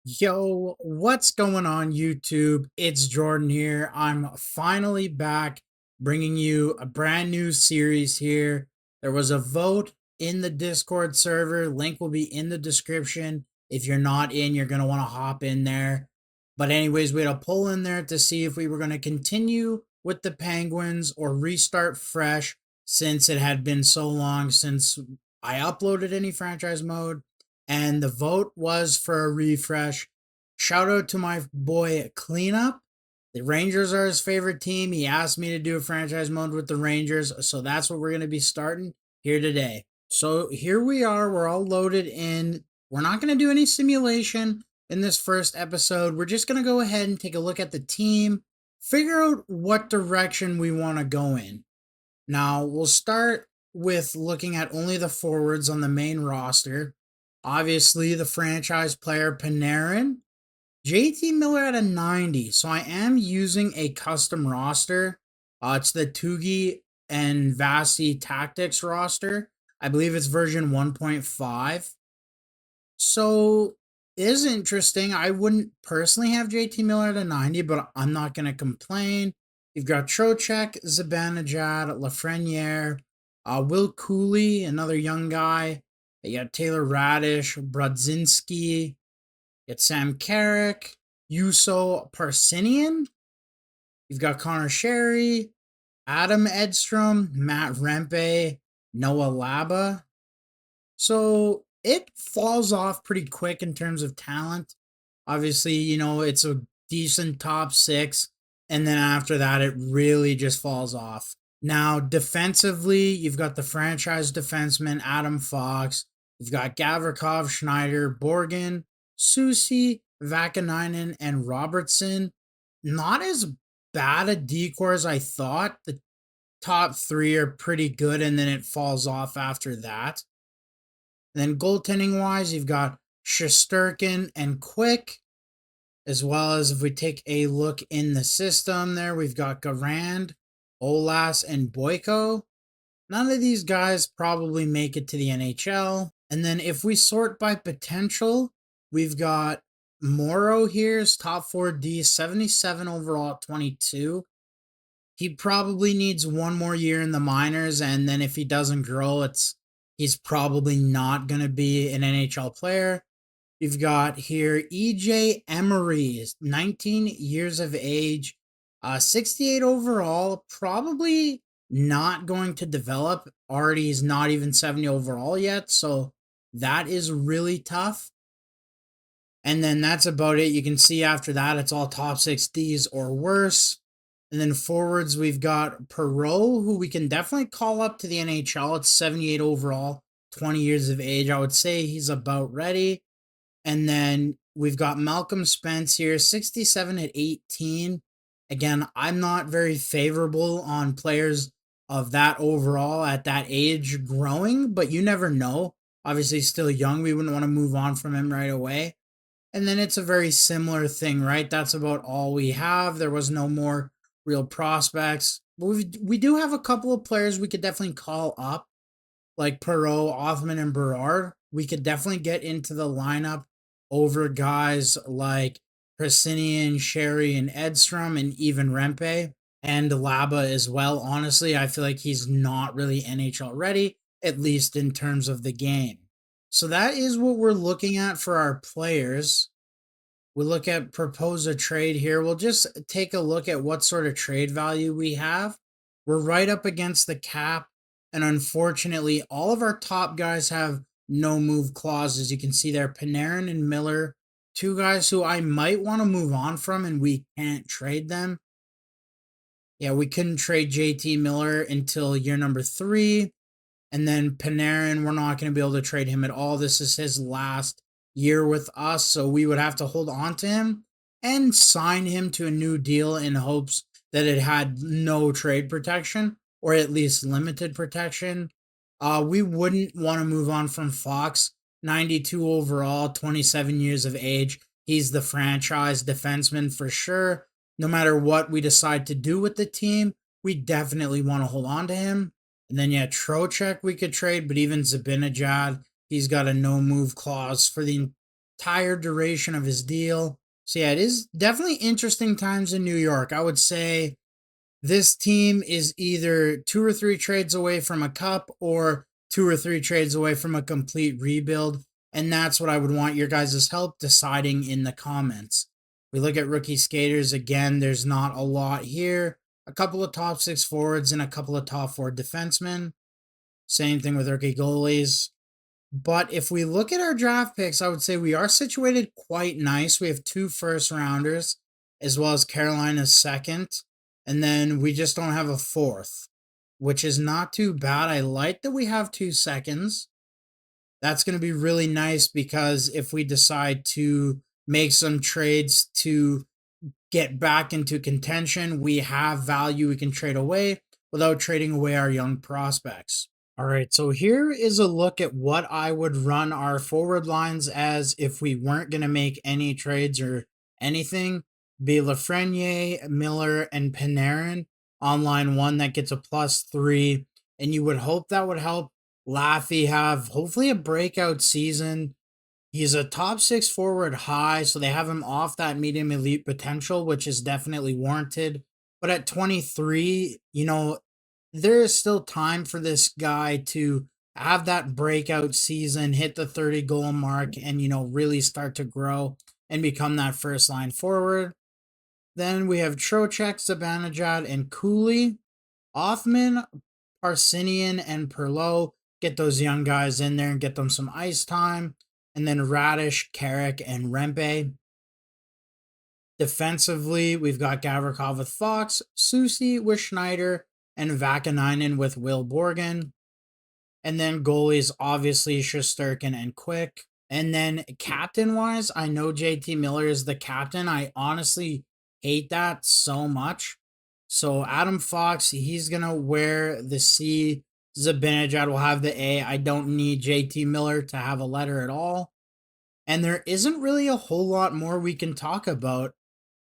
Yo, what's going on YouTube? It's Jordan here. I'm finally back bringing you a brand new series here. There was a vote in the Discord server. Link will be in the description. If you're not in, you're going to want to hop in there. But anyways, we had a poll in there to see if we were going to continue with the Penguins or restart fresh since it had been so long since I uploaded any franchise mode, and the vote was for a refresh. Shout out to my boy Cleanup. The Rangers are his favorite team. He asked me to do a franchise mode with the Rangers, so that's what we're going to be starting here today. So here we are. We're all loaded in. We're not going to do any simulation in this first episode. We're just going to go ahead and take a look at the team, figure out what direction we want to go in. Now, we'll start with looking at only the forwards on the main roster. Obviously, the franchise player Panarin. JT Miller at a 90. So I am using a custom roster. It's the Tugi and Vasi Tactics roster. I believe it's version 1.5. So it is interesting. I wouldn't personally have JT Miller at a 90, but I'm not going to complain. You've got Trocheck, Zibanejad, Lafreniere, Will Cooley, another young guy. You got Taylor Radish, Brodzinski, you got Sam Carrick, Juuso Parsinian. You've got Connor Sherry, Adam Edstrom, Matt Rempe, Noah Laba. So it falls off pretty quick in terms of talent. Obviously, it's a decent top six. And then after that, it really just falls off. Now, defensively, you've got the franchise defenseman, Adam Fox. You've got Gavrikov, Schneider, Borgen, Susi, Vakanainen, and Robertson. Not as bad a decor as I thought. The top three are pretty good, and then it falls off after that. And then goaltending wise, you've got Shesterkin and Quick, as well as if we take a look in the system there, we've got Garand, Olas, and Boyko. None of these guys probably make it to the NHL. And then if we sort by potential, we've got Morrow here's top 4D, 77 overall at 22. He probably needs one more year in the minors, and then if he doesn't grow, he's probably not going to be an NHL player. You've got here EJ Emery, 19 years of age, 68 overall, probably not going to develop. Already is not even 70 overall yet, so that is really tough. And then that's about it. You can see after that, it's all top 6Ds or worse. And then forwards, we've got Perreault, who we can definitely call up to the NHL. It's 78 overall, 20 years of age. I would say he's about ready. And then we've got Malcolm Spence here, 67 at 18. Again, I'm not very favorable on players of that overall at that age growing, but you never know. Obviously, still young. We wouldn't want to move on from him right away. And then it's a very similar thing, right? That's about all we have. There was no more real prospects. But we do have a couple of players we could definitely call up, like Perreault, Othman, and Berard. We could definitely get into the lineup over guys like Persinian, Sherry, and Edstrom, and even Rempe and Laba as well. Honestly, I feel like he's not really NHL ready, at least in terms of the game. So that is what we're looking at for our players. We look at propose a trade here. We'll just take a look at what sort of trade value we have. We're right up against the cap, and unfortunately, all of our top guys have no move clauses. You can see there, Panarin and Miller, two guys who I might want to move on from, and we can't trade them. Yeah, we couldn't trade JT Miller until year number 3. And then Panarin, we're not going to be able to trade him at all. This is his last year with us, so we would have to hold on to him and sign him to a new deal in hopes that it had no trade protection, or at least limited protection. We wouldn't want to move on from Fox, 92 overall, 27 years of age. He's the franchise defenseman for sure. No matter what we decide to do with the team, we definitely want to hold on to him. And then, yeah, Trocheck we could trade, but even Zibanejad, he's got a no-move clause for the entire duration of his deal. So yeah, it is definitely interesting times in New York. I would say this team is either 2 or 3 trades away from a cup or 2 or 3 trades away from a complete rebuild. And that's what I would want your guys' help deciding in the comments. We look at rookie skaters again, there's not a lot here. A couple of top 6 forwards and a couple of top 4 defensemen. Same thing with rookie goalies. But if we look at our draft picks, I would say we are situated quite nice. We have 2 first rounders as well as Carolina's second. And then we just don't have a fourth, which is not too bad. I like that we have 2 seconds. That's going to be really nice because if we decide to make some trades to get back into contention, we have value we can trade away without trading away our young prospects. All right, so here is a look at what I would run our forward lines as if we weren't going to make any trades or anything. Be Lafreniere, Miller, and Panarin on line 1. That gets a +3. And you would hope that would help Laffy have hopefully a breakout season. He's a top 6 forward high, so they have him off that medium elite potential, which is definitely warranted. But at 23, there is still time for this guy to have that breakout season, hit the 30 goal mark, and, really start to grow and become that first line forward. Then we have Trocheck, Zibanejad, and Cooley. Othman, Parsinian, and Perlow. Get those young guys in there and get them some ice time. And then Radish, Carrick, and Rempe. Defensively, we've got Gavrikov with Fox, Susi with Schneider, and Vakanainen with Will Borgen. And then goalies, obviously, Shesterkin and Quick. And then captain-wise, I know JT Miller is the captain. I honestly hate that so much. So Adam Fox, he's going to wear the C. Zibanejad will have the A. I don't need JT Miller to have a letter at all. And there isn't really a whole lot more we can talk about.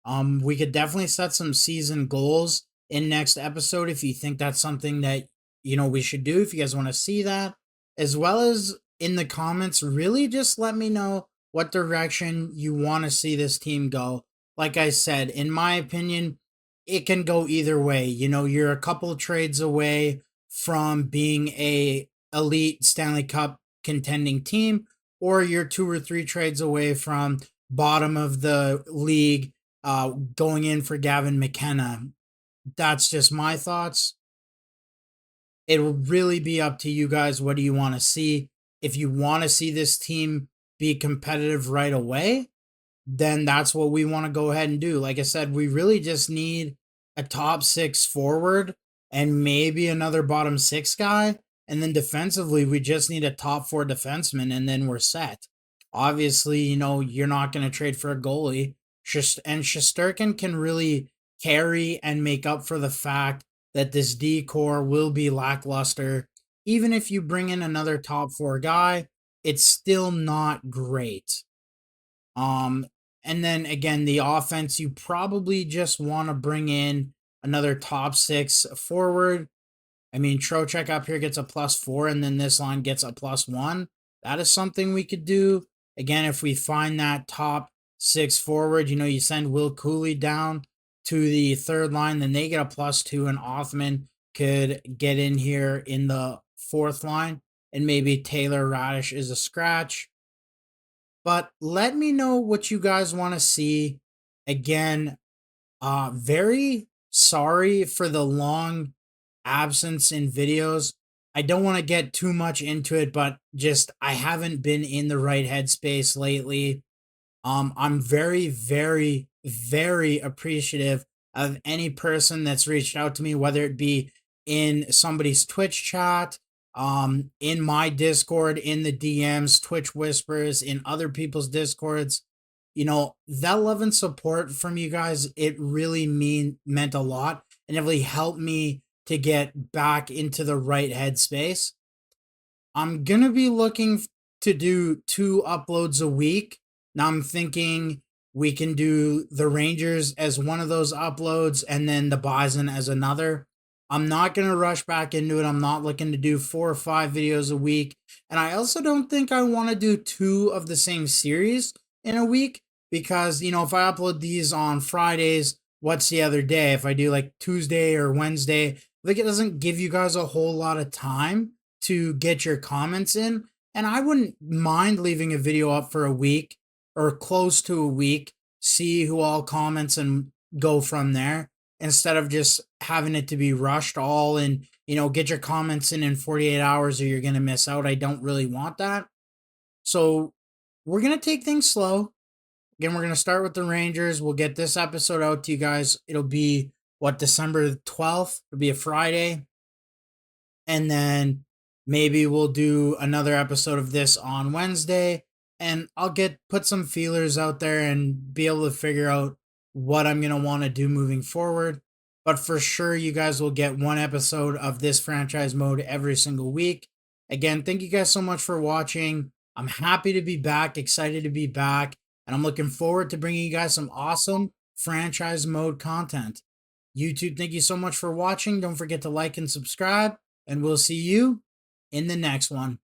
We could definitely set some season goals in next episode if you think that's something that we should do, if you guys want to see that, as well as in the comments. Really just let me know what direction you want to see this team go. Like I said, in my opinion, it can go either way. You're a couple of trades away from being a elite Stanley Cup contending team, or you're 2 or 3 trades away from bottom of the league, going in for Gavin McKenna. That's just my thoughts. It will really be up to you guys. What do you want to see? If you want to see this team be competitive right away, then that's what we want to go ahead and do. Like I said, we really just need a top 6 forward and maybe another bottom 6 guy. And then defensively, we just need a top 4 defenseman, and then we're set. Obviously, you're not going to trade for a goalie. And Shesterkin can really carry and make up for the fact that this D-core will be lackluster. Even if you bring in another top 4 guy, it's still not great. And then again, the offense, you probably just want to bring in another top 6 forward. I mean, Trocheck up here gets a +4, and then this line gets a +1. That is something we could do. Again, if we find that top 6 forward, you send Will Cooley down to the third line, then they get a +2, and Othman could get in here in the fourth line, and maybe Taylor Radish is a scratch. But let me know what you guys want to see. Again, very sorry for the long absence in videos. I don't want to get too much into it, but just I haven't been in the right headspace lately. I'm very, very, very appreciative of any person that's reached out to me, whether it be in somebody's Twitch chat, in my Discord, in the DMs, Twitch whispers, in other people's Discords. That love and support from you guys, it really meant a lot, and it really helped me to get back into the right headspace. I'm gonna be looking to do 2 uploads a week. Now I'm thinking we can do the Rangers as one of those uploads and then the Bison as another. I'm not going to rush back into it. I'm not looking to do 4 or 5 videos a week. And I also don't think I want to do two of the same series in a week because, if I upload these on Fridays, what's the other day? If I do like Tuesday or Wednesday, like it doesn't give you guys a whole lot of time to get your comments in. And I wouldn't mind leaving a video up for a week or close to a week, see who all comments and go from there instead of just having it to be rushed all and get your comments in 48 hours or you're going to miss out. I don't really want that. So we're going to take things slow. Again, we're going to start with the Rangers. We'll get this episode out to you guys. It'll be December 12th. It'll be a Friday. And then maybe we'll do another episode of this on Wednesday, and I'll put some feelers out there and be able to figure out what I'm going to want to do moving forward. But for sure, you guys will get one episode of this franchise mode every single week. Again, thank you guys so much for watching. I'm happy to be back, excited to be back, and I'm looking forward to bringing you guys some awesome franchise mode content. YouTube, thank you so much for watching. Don't forget to like and subscribe, and we'll see you in the next one.